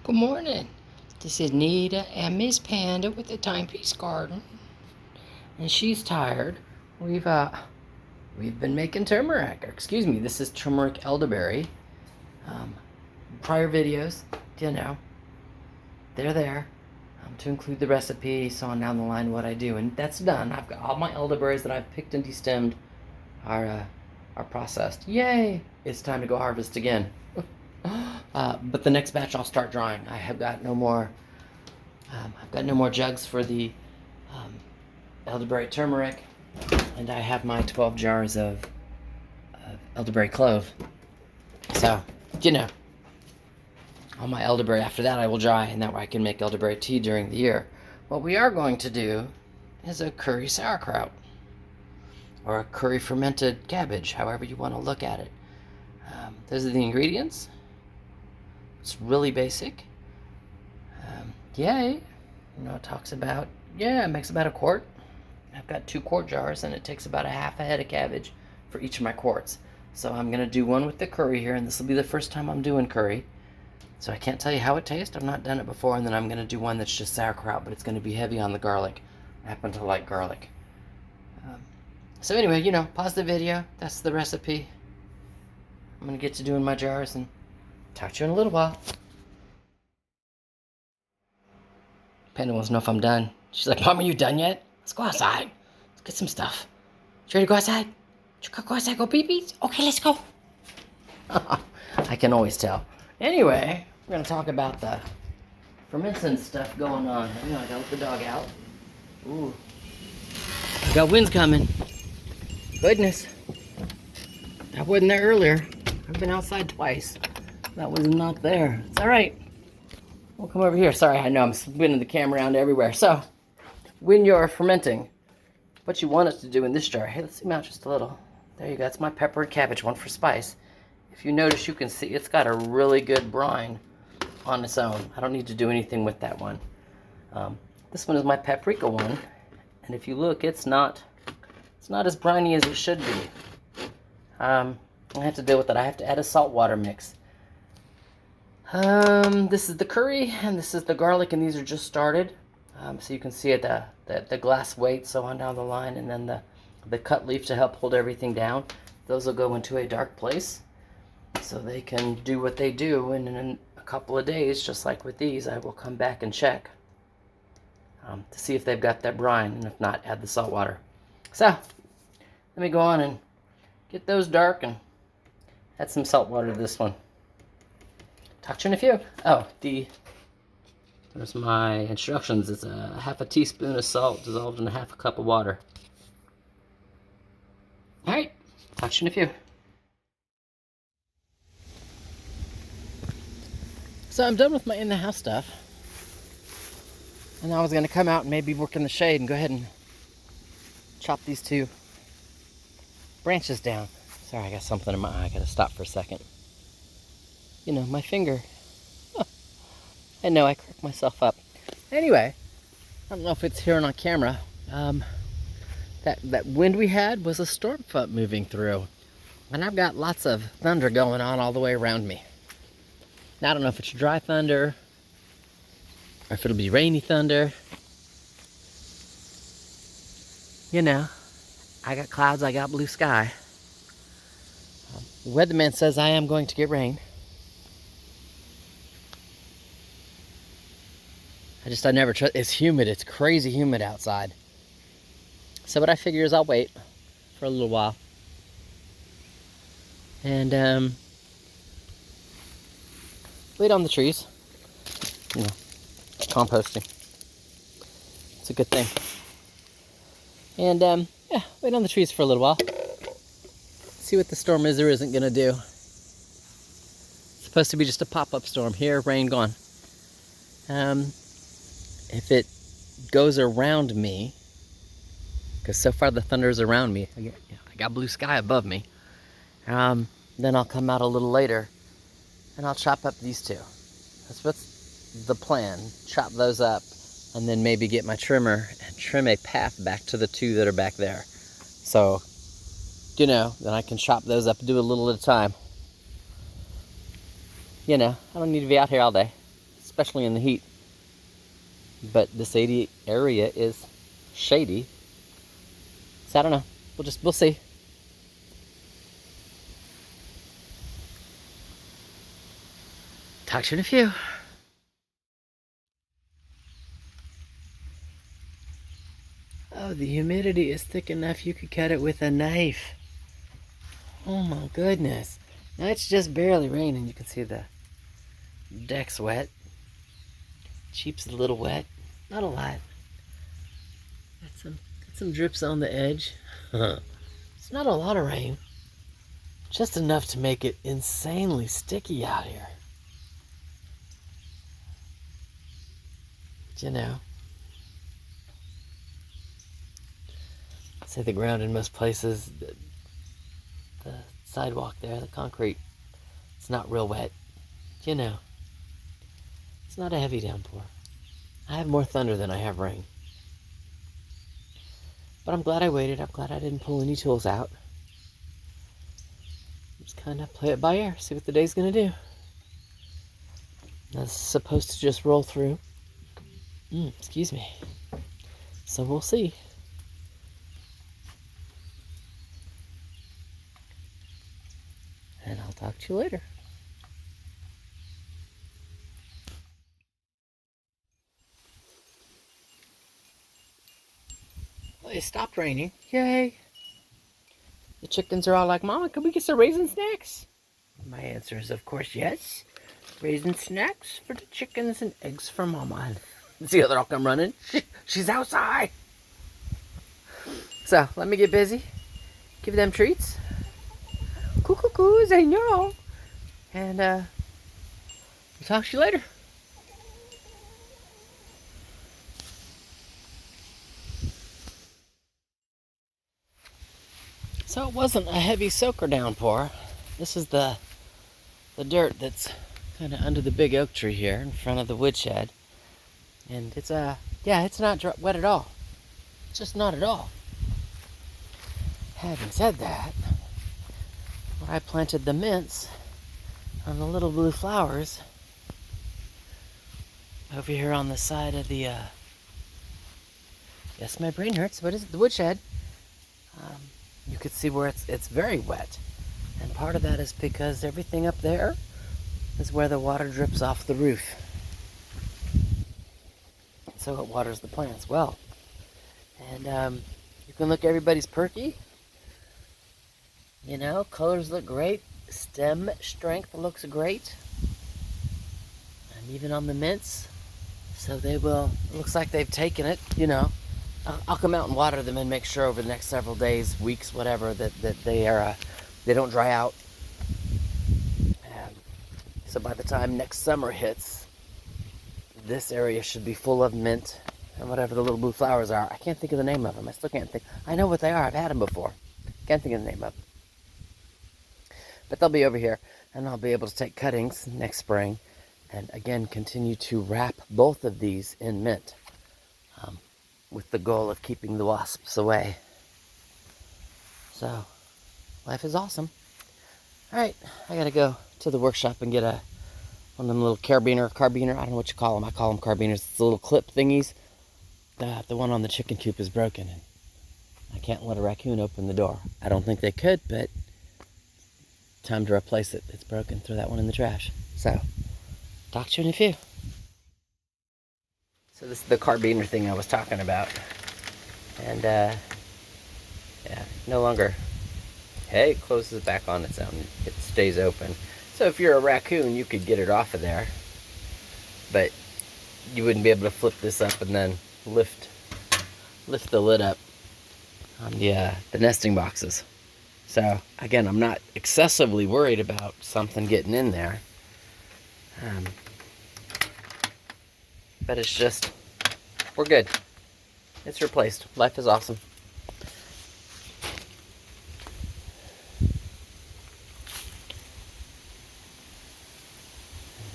Good morning. This is Nita and Miss Panda with the Timepiece Garden, and she's tired. We've been making turmeric. Excuse me. This is turmeric elderberry. Prior videos, they're there to include the recipe, so on down the line what I do, and that's done. I've got all my elderberries that I've picked and destemmed are processed. Yay! It's time to go harvest again. But the next batch I'll start drying. I have got no more. I've got no more jugs for the elderberry turmeric, and I have my 12 jars of elderberry clove. So, all my elderberry after that I will dry, and that way I can make elderberry tea during the year. What we are going to do is a curry sauerkraut, or a curry fermented cabbage, however you want to look at it. Those are the ingredients. It's really basic. Yay. It talks about, it makes about a quart. I've got 2 quart jars, and it takes about a half a head of cabbage for each of my quarts. So I'm going to do one with the curry here, and this will be the first time I'm doing curry. So I can't tell you how it tastes. I've not done it before, and then I'm going to do one that's just sauerkraut, but it's going to be heavy on the garlic. I happen to like garlic. So anyway, pause the video. That's the recipe. I'm going to get to doing my jars, and talk to you in a little while. Panda wants to know if I'm done. She's like, Mom, are you done yet? Let's go outside. Let's get some stuff. You ready to go outside? You go outside, go pee-pees? Okay, let's go. I can always tell. Anyway, we're going to talk about the fermenting stuff going on. I got to let the dog out. Ooh. I got winds coming. Goodness. That wasn't there earlier. I've been outside twice. That was not there. It's all right. We'll come over here. Sorry, I know I'm spinning the camera around everywhere. So, when you're fermenting, what you want it to do in this jar. Hey, let's zoom out just a little. There you go. That's my pepper and cabbage one for spice. If you notice, you can see it's got a really good brine on its own. I don't need to do anything with that one. This one is my paprika one, and if you look, it's not as briny as it should be. I have to deal with it. I have to add a saltwater mix. This is the curry, and this is the garlic, and these are just started. So you can see it, the glass weight, so on down the line, and then the cut leaf to help hold everything down. Those will go into a dark place, so they can do what they do, and in a couple of days, just like with these, I will come back and check to see if they've got that brine, and if not, add the salt water. So, let me go on and get those dark and add some salt water to this one. Talk to you in a few. Oh, there's my instructions. It's a half a teaspoon of salt dissolved in a half a cup of water. All right, talk to you in a few. So I'm done with my in-the-house stuff. And I was going to come out and maybe work in the shade and go ahead and chop these 2 branches down. Sorry, I got something in my eye. I got to stop for a second. My finger. I know, I cracked myself up. Anyway, I don't know if it's here on camera. That wind we had was a storm front moving through. And I've got lots of thunder going on all the way around me. Now, I don't know if it's dry thunder, or if it'll be rainy thunder. I got clouds, I got blue sky. The weatherman says I am going to get rain. I never trust. It's humid. It's crazy humid outside. So what I figure is I'll wait for a little while. And wait on the trees. Composting. It's a good thing. And wait on the trees for a little while. See what the storm is or isn't going to do. It's supposed to be just a pop-up storm. Here, rain, gone. If it goes around me, because so far the thunder is around me, I got blue sky above me, then I'll come out a little later and I'll chop up these 2. That's what's the plan. Chop those up, and then maybe get my trimmer and trim a path back to the 2 that are back there. So, then I can chop those up and do a little at a time. I don't need to be out here all day. It's especially in the heat. But this area is shady. So I don't know. We'll see. Talk to you in a few. Oh, the humidity is thick enough you could cut it with a knife. Oh my goodness. Now it's just barely raining. You can see the deck's wet. Jeep's a little wet. Not a lot. Got some drips on the edge. It's not a lot of rain. Just enough to make it insanely sticky out here. You know. Say the ground in most places, the sidewalk there, the concrete, it's not real wet. You know. It's not a heavy downpour. I have more thunder than I have rain. But I'm glad I waited. I'm glad I didn't pull any tools out. Just kind of play it by ear, see what the day's going to do. That's supposed to just roll through. Excuse me. So we'll see. And I'll talk to you later. Well, it stopped raining. Yay. The chickens are all like, Mama, can we get some raisin snacks? My answer is, of course, yes. Raisin snacks for the chickens and eggs for Mama. See how they're all come running? She's outside. So, let me get busy. Give them treats. Cuckoo, I know. And, we'll talk to you later. So it wasn't a heavy soaker downpour. This is the dirt that's kind of under the big oak tree here in front of the woodshed. And it's it's not wet at all. Just not at all. Having said that, where I planted the mints on the little blue flowers over here on the side of the yes, my brain hurts. What is it? The woodshed. You could see where it's very wet. And part of that is because everything up there is where the water drips off the roof. So it waters the plants well. And you can look, everybody's perky. You know, colors look great. Stem strength looks great. And even on the mints. So they will, it looks like they've taken it, you know. I'll come out and water them and make sure over the next several days, weeks, whatever, that they don't dry out. And so by the time next summer hits, this area should be full of mint and whatever the little blue flowers are. I can't think of the name of them. I still can't think. I know what they are. I've had them before. Can't think of the name of them. But they'll be over here, and I'll be able to take cuttings next spring and again continue to wrap both of these in mint. With the goal of keeping the wasps away. So, life is awesome. Alright, I gotta go to the workshop and get one of them little carbiner, I don't know what you call them. I call them carbiners. It's the little clip thingies. The one on the chicken coop is broken, and I can't let a raccoon open the door. I don't think they could, but time to replace it. It's broken. Throw that one in the trash. So, talk to you in a few. So this is the carbiner thing I was talking about. And, yeah, no longer, hey, it closes back on its own. It stays open. So if you're a raccoon, you could get it off of there. But you wouldn't be able to flip this up and then lift the lid up on the nesting boxes. So, again, I'm not excessively worried about something getting in there. But it's just, we're good. It's replaced. Life is awesome.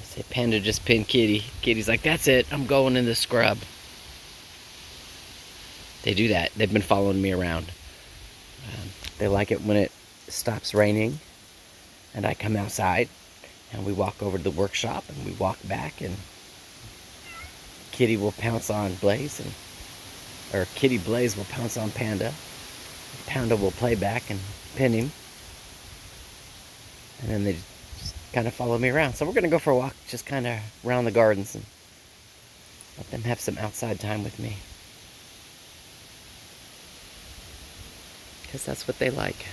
I say Panda just pinned Kitty. Kitty's like, that's it. I'm going in the scrub. They do that. They've been following me around. They like it when it stops raining and I come outside and we walk over to the workshop and we walk back and Kitty will pounce on Blaze, or Kitty Blaze will pounce on Panda. Panda will play back and pin him. And then they just kind of follow me around. So we're going to go for a walk, just kind of around the gardens and let them have some outside time with me. Because that's what they like.